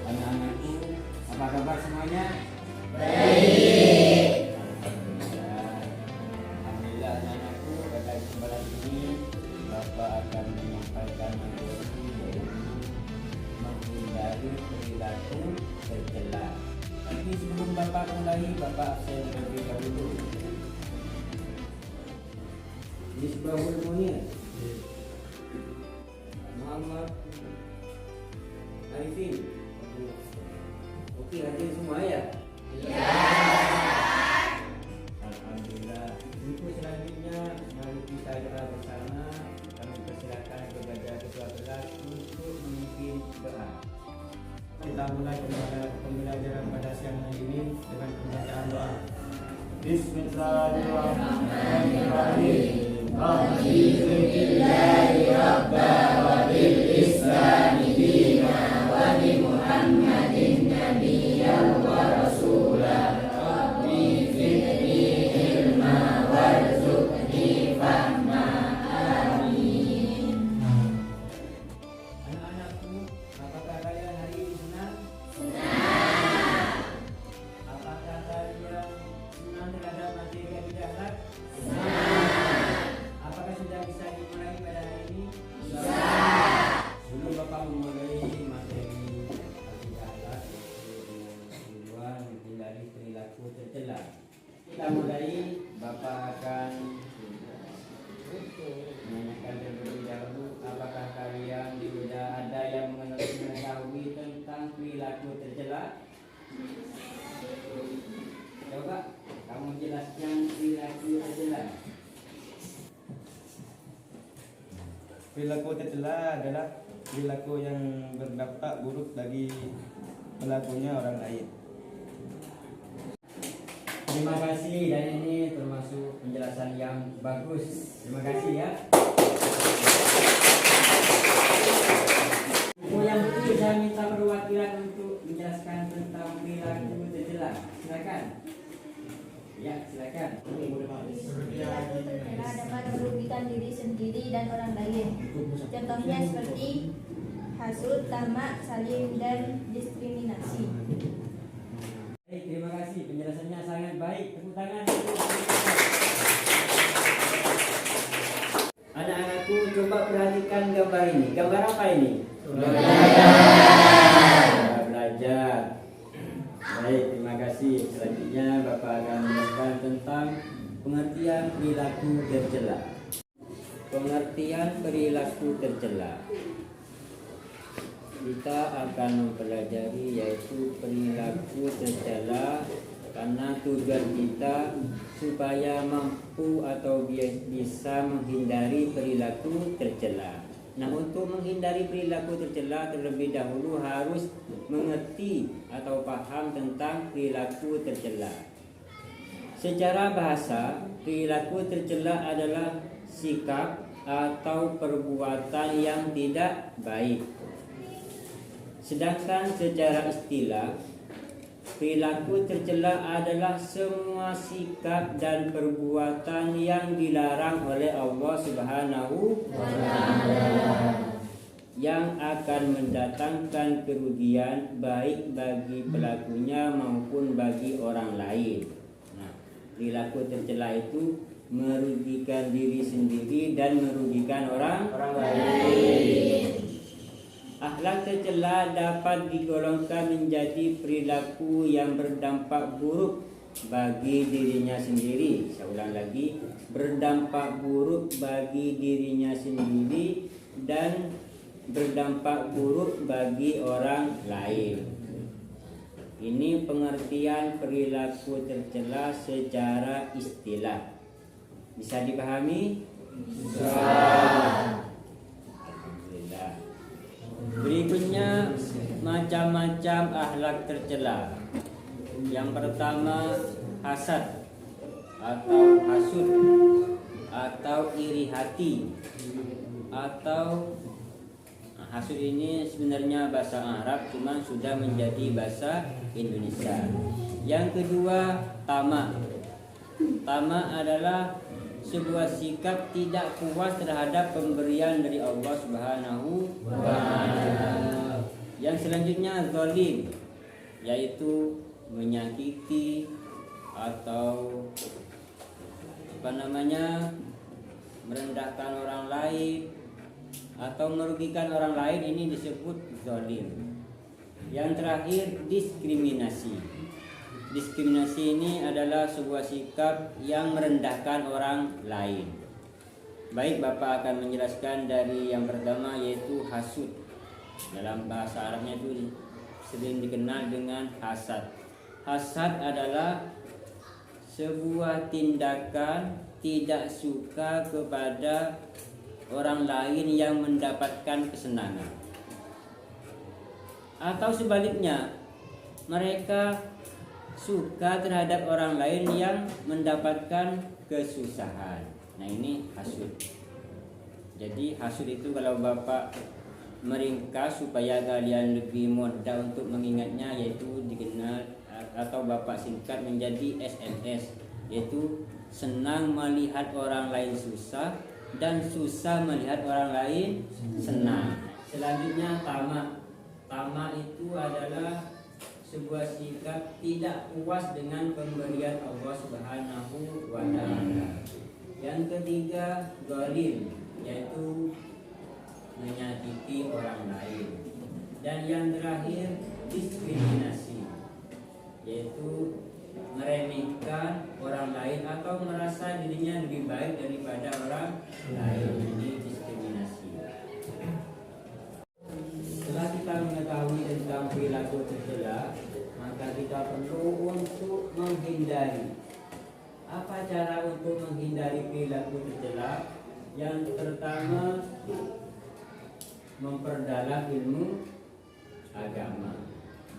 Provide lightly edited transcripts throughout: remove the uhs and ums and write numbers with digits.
Anak-anakku, apa kabar semuanya? Baik. Alhamdulillah anak-anakku, pada kesempatan ini Bapak akan menyampaikan materi yaitu menghindari perilaku tercela. Tapi sebelum Bapak mulai, Bapak absen terlebih dahulu. Misbahul Munir, Muhammad Arifin. Oke, hadir semua ya? Ya. Alhamdulillah. Untuk selanjutnya, mari kita doa bersama. Kami persilakan kepada ketua kelas untuk memimpin doa. Kita mulai pembelajaran pada siang hari ini dengan pembacaan doa. Bismillahirrahmanirrahim. Alhamdulillahi Rabbana wa bil Islami dina wa bi Muhammadin nabiyyan wa rasulah. Rabbi zidni ilma warzuqni fahma. Amin. Anak-anakku, apakah kalian hari ini senang? Senang. Apakah kalian senang terhadap materi yang kita angkat? Senang. Apakah sudah bisa dimulai pada hari ini? Bisa. Sebelum Bapak memulai materi akidah yaitu dengan tujuan menghindari perilaku tercela, kita mulai. Bapak akan menanyakan terlebih dahulu, apakah kalian sudah ada yang mengetahui tentang perilaku tercela? Coba kamu jelaskan perilaku tercela. Perilaku tercela adalah perilaku yang berdampak buruk bagi pelakunya orang lain. Terima kasih, dan ini termasuk penjelasan yang bagus. Terima kasih ya. Yang kedua, saya minta perwakilan untuk menjelaskan tentang perilaku tercela. Silakan. Ya, silakan. Tercela dapat merugikan diri sendiri dan orang lain. Contohnya seperti hasut, tamak, saling, dan diskriminasi. Baik, terima kasih. Penjelasannya sangat baik. Tepuk tangan. Anak-anakku, coba perhatikan gambar ini. Gambar apa ini? Belajar. Baik, terima kasih. Selanjutnya Bapak akan menjelaskan tentang pengertian perilaku tercela. Pengertian perilaku tercela. Kita akan mempelajari yaitu perilaku tercela karena tujuan kita supaya mampu atau bisa menghindari perilaku tercela. Nah, untuk menghindari perilaku tercela terlebih dahulu harus mengerti atau paham tentang perilaku tercela. Secara bahasa, perilaku tercela adalah sikap atau perbuatan yang tidak baik. Sedangkan secara istilah, perilaku tercela adalah semua sikap dan perbuatan yang dilarang oleh Allah Subhanahu wa Ta'ala, yang akan mendatangkan kerugian baik bagi pelakunya maupun bagi orang lain. Nah, perilaku tercela itu merugikan diri sendiri dan merugikan orang lain. Akhlak tercela dapat digolongkan menjadi perilaku yang berdampak buruk bagi dirinya sendiri. Saya ulang lagi, berdampak buruk bagi dirinya sendiri dan berdampak buruk bagi orang lain. Ini pengertian perilaku tercela secara istilah. Bisa dipahami? Bisa. Alhamdulillah. Berikutnya macam-macam akhlak tercela. Yang pertama, hasad atau hasud atau iri hati atau hasud ini sebenarnya bahasa Arab, cuma sudah menjadi bahasa Indonesia. Yang kedua, tamak. Tamak adalah sebuah sikap tidak puas terhadap pemberian dari Allah Subhanahu wa Ta'ala. Yang selanjutnya, zalim, yaitu menyakiti atau merendahkan orang lain atau merugikan orang lain, ini disebut zalim. Yang terakhir, diskriminasi. Diskriminasi ini adalah sebuah sikap yang merendahkan orang lain. Baik, Bapak akan menjelaskan dari yang pertama, yaitu hasud. Dalam bahasa Arabnya itu sering dikenal dengan hasad. Hasad adalah sebuah tindakan tidak suka kepada orang lain yang mendapatkan kesenangan, atau sebaliknya, mereka suka terhadap orang lain yang mendapatkan kesusahan. Nah, ini hasud. Jadi hasud itu kalau Bapak meringkas supaya kalian lebih mudah untuk mengingatnya, yaitu dikenal atau Bapak singkat menjadi SMS, yaitu senang melihat orang lain susah dan susah melihat orang lain senang. Selanjutnya, tamak. Tamak itu adalah sebuah sikap tidak puas dengan pemberian Allah Subhanahu wa Ta'ala. Yang ketiga, zalim, yaitu menyakiti orang lain. Dan yang terakhir, diskriminasi, yaitu meremehkan orang lain atau merasa dirinya lebih baik daripada orang lain. Ini diskriminasi. Setelah kita mengetahui tentang perilaku tercela, maka kita perlu untuk menghindari. Apa cara untuk menghindari perilaku tercela? Yang pertama, memperdalam ilmu agama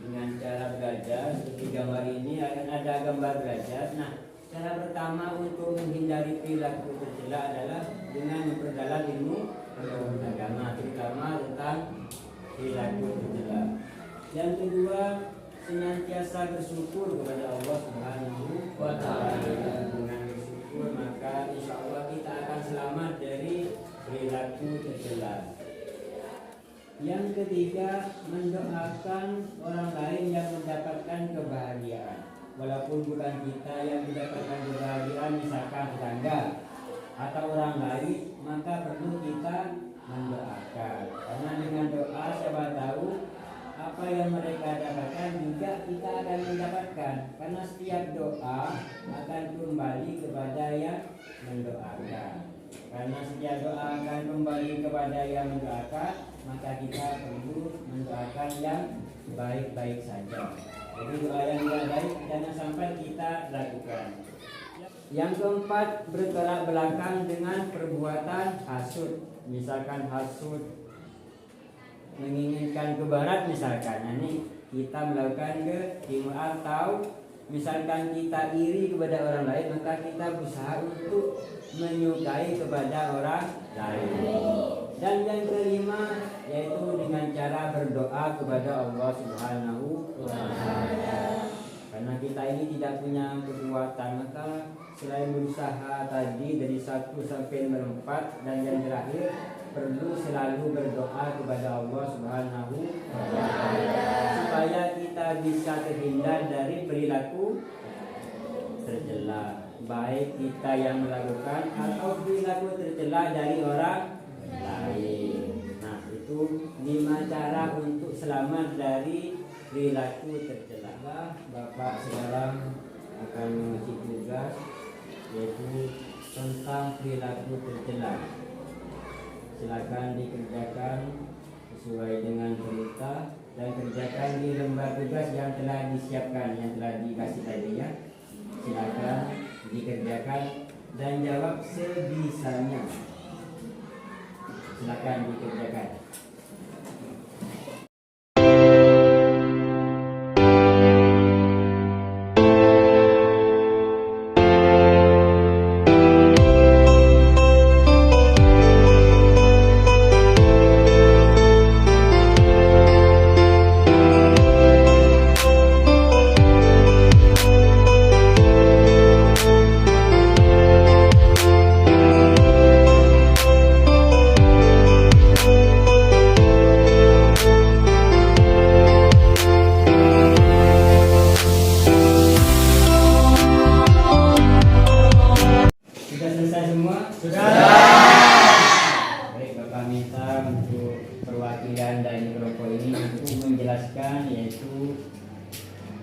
dengan cara belajar. Seperti gambar ini akan ada gambar belajar. Nah, cara pertama untuk menghindari perilaku tercela adalah dengan memperdalam ilmu agama, terutama tentang perilaku tercela. Yang kedua, senantiasa bersyukur kepada Allah Subhanahu wa Ta'ala. Dengan bersyukur, maka insya Allah kita akan selamat dari perilaku tercela. Yang ketiga, mendoakan orang lain yang mendapatkan kebahagiaan, walaupun bukan kita yang mendapatkan kebahagiaan, misalkan tetangga atau orang lain, maka perlu kita mendoakan. Karena dengan doa siapa tahu apa yang mereka dapatkan juga kita akan mendapatkan. Karena setiap doa akan kembali kepada yang mendoakan. Karena setiap doa akan kembali kepada yang mendoakan, maka kita perlu mendoakan yang baik-baik saja. Jadi doa yang tidak baik jangan sampai kita lakukan. Yang keempat, bertolak belakang dengan perbuatan hasud. Misalkan hasud menginginkan ke barat, misalkan. Nah, ini kita melakukan ke timur, atau misalkan kita iri kepada orang lain, maka kita berusaha untuk menyukai kepada orang lain. Dan yang kelima, yaitu dengan cara berdoa kepada Allah Subhanahu wa Ta'ala. Karena kita ini tidak punya kekuatan, maka selain berusaha tadi dari 1 sampai 4, dan yang terakhir perlu selalu berdoa kepada Allah Subhanahu wa Ta'ala supaya kita bisa terhindar dari perilaku tercela, baik kita yang melakukan atau perilaku tercela dari orang lain. Nah, itu 5 cara untuk selamat dari perilaku tercela. Bapak sekarang akan mengasih tugas, yaitu tentang perilaku tercela. Silakan dikerjakan sesuai dengan perintah dan kerjakan di lembar tugas yang telah disiapkan, yang telah dikasih tadi ya. Silakan dikerjakan dan jawab sebisanya. Silakan dikerjakan.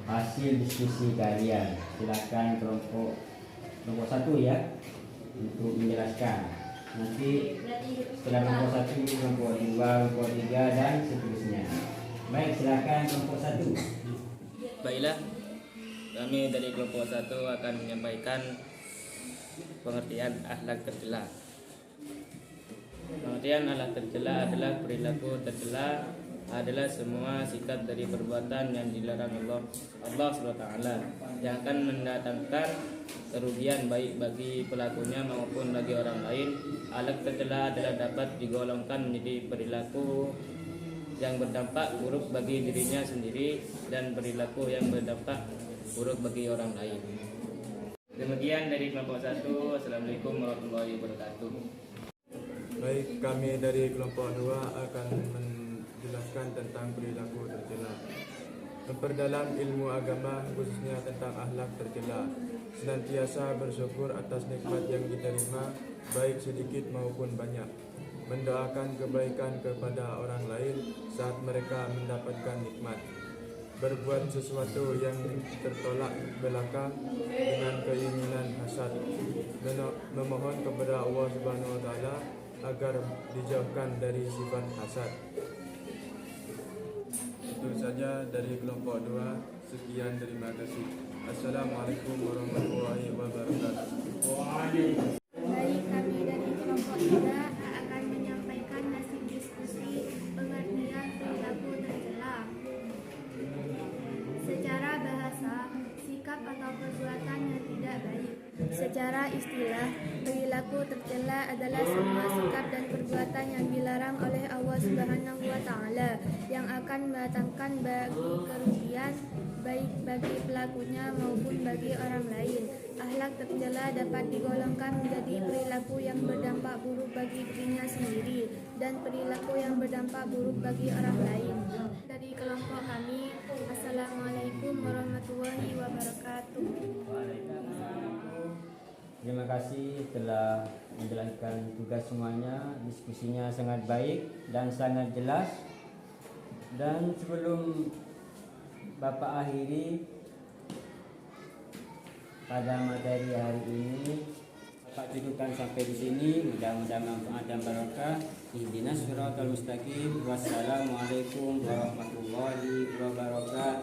hasil diskusi kalian. Silakan kelompok 1 ya untuk menjelaskan. Nanti setelah kelompok 1, kelompok 2, kelompok 3 dan seterusnya. Baik, silakan kelompok 1. Baiklah, kami dari kelompok 1 akan menyampaikan pengertian akhlak tercela. Pengertian akhlak tercela adalah perilaku tercela adalah semua sikap dari perbuatan yang dilarang Allah SWT yang akan mendatangkan kerugian baik bagi pelakunya maupun bagi orang lain. Akhlak tercela adalah dapat digolongkan menjadi perilaku yang berdampak buruk bagi dirinya sendiri dan perilaku yang berdampak buruk bagi orang lain. Demikian dari kelompok 1. Assalamualaikum warahmatullahi wabarakatuh. Baik, kami dari kelompok 2 akan menjelaskan tentang perilaku tercela. Memperdalam ilmu agama khususnya tentang akhlak tercela. Senantiasa bersyukur atas nikmat yang diterima baik sedikit maupun banyak. Mendoakan kebaikan kepada orang lain saat mereka mendapatkan nikmat. Berbuat sesuatu yang tertolak belaka dengan keinginan hasad. Memohon kepada Allah Subhanahu wa taala agar dijauhkan dari sifat hasad. Itu saja dari kelompok 2. Sekian, terima kasih. Assalamualaikum warahmatullahi wabarakatuh. Baik, kami dari kelompok 3 akan menyampaikan hasil diskusi pengertian perilaku tercela. Secara bahasa, sikap atau perbuatan yang tidak baik. Secara istilah, perilaku tercela adalah semua sikap dan perbuatan yang dilarang oleh Allah Subhanahu wa taala yang akan mendatangkan bagi kerugian baik bagi pelakunya maupun bagi orang lain. Akhlak tercela dapat digolongkan menjadi perilaku yang berdampak buruk bagi dirinya sendiri dan perilaku yang berdampak buruk bagi orang lain. Dari kelompok kami, Assalamualaikum warahmatullahi wabarakatuh. Terima kasih telah menjalankan tugas semuanya. Diskusinya sangat baik dan sangat jelas. Dan sebelum Bapak akhiri pada materi hari ini, Bapak cukupkan sampai di sini. Mudah-mudahan manfaat dan barokah. Ihdinas siratal mustaqim. Wassalamualaikum warahmatullahi wabarakatuh.